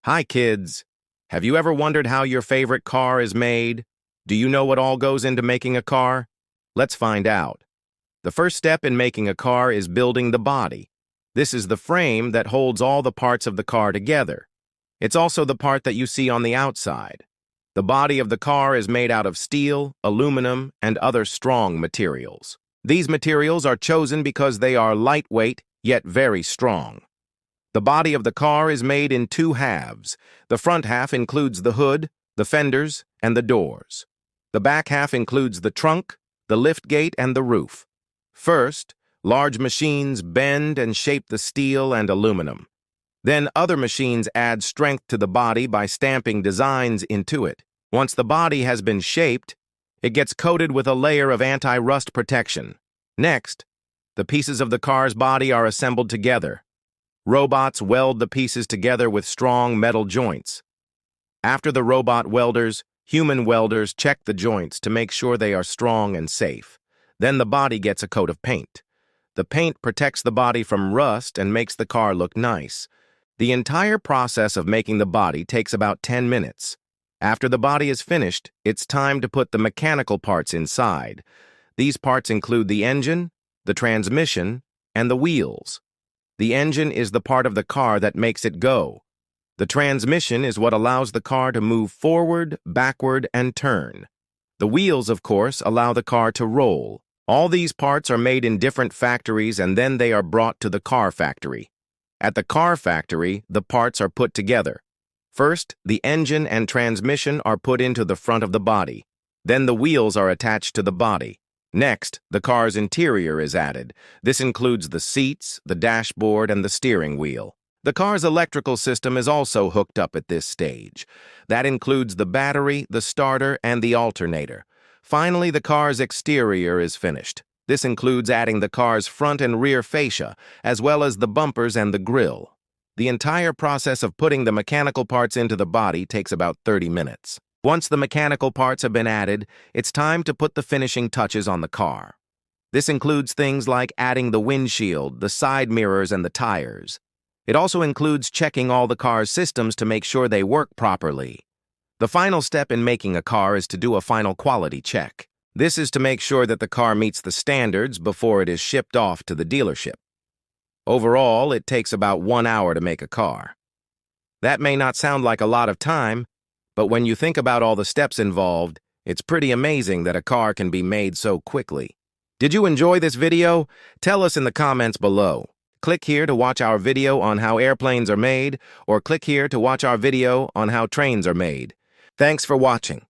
Hi, kids. Have you ever wondered how your favorite car is made? Do you know what all goes into making a car? Let's find out. The first step in making a car is building the body. This is the frame that holds all the parts of the car together. It's also the part that you see on the outside. The body of the car is made out of steel, aluminum, and other strong materials. These materials are chosen because they are lightweight, yet very strong. The body of the car is made in two halves. The front half includes the hood, the fenders, and the doors. The back half includes the trunk, the liftgate, and the roof. First, large machines bend and shape the steel and aluminum. Then other machines add strength to the body by stamping designs into it. Once the body has been shaped, it gets coated with a layer of anti-rust protection. Next, the pieces of the car's body are assembled together. Robots weld the pieces together with strong metal joints. After the robot welders, human welders check the joints to make sure they are strong and safe. Then the body gets a coat of paint. The paint protects the body from rust and makes the car look nice. The entire process of making the body takes about 10 minutes. After the body is finished, it's time to put the mechanical parts inside. These parts include the engine, the transmission, and the wheels. The engine is the part of the car that makes it go. The transmission is what allows the car to move forward, backward, and turn. The wheels, of course, allow the car to roll. All these parts are made in different factories and then they are brought to the car factory. At the car factory, the parts are put together. First, the engine and transmission are put into the front of the body. Then the wheels are attached to the body. Next, the car's interior is added. This includes the seats, the dashboard, and the steering wheel. The car's electrical system is also hooked up at this stage. That includes the battery, the starter, and the alternator. Finally, the car's exterior is finished. This includes adding the car's front and rear fascia, as well as the bumpers and the grille. The entire process of putting the mechanical parts into the body takes about 30 minutes. Once the mechanical parts have been added, it's time to put the finishing touches on the car. This includes things like adding the windshield, the side mirrors, and the tires. It also includes checking all the car's systems to make sure they work properly. The final step in making a car is to do a final quality check. This is to make sure that the car meets the standards before it is shipped off to the dealership. Overall, it takes about 1 hour to make a car. That may not sound like a lot of time, but when you think about all the steps involved, it's pretty amazing that a car can be made so quickly. Did you enjoy this video? Tell us in the comments below. Click here to watch our video on how airplanes are made, or click here to watch our video on how trains are made. Thanks for watching.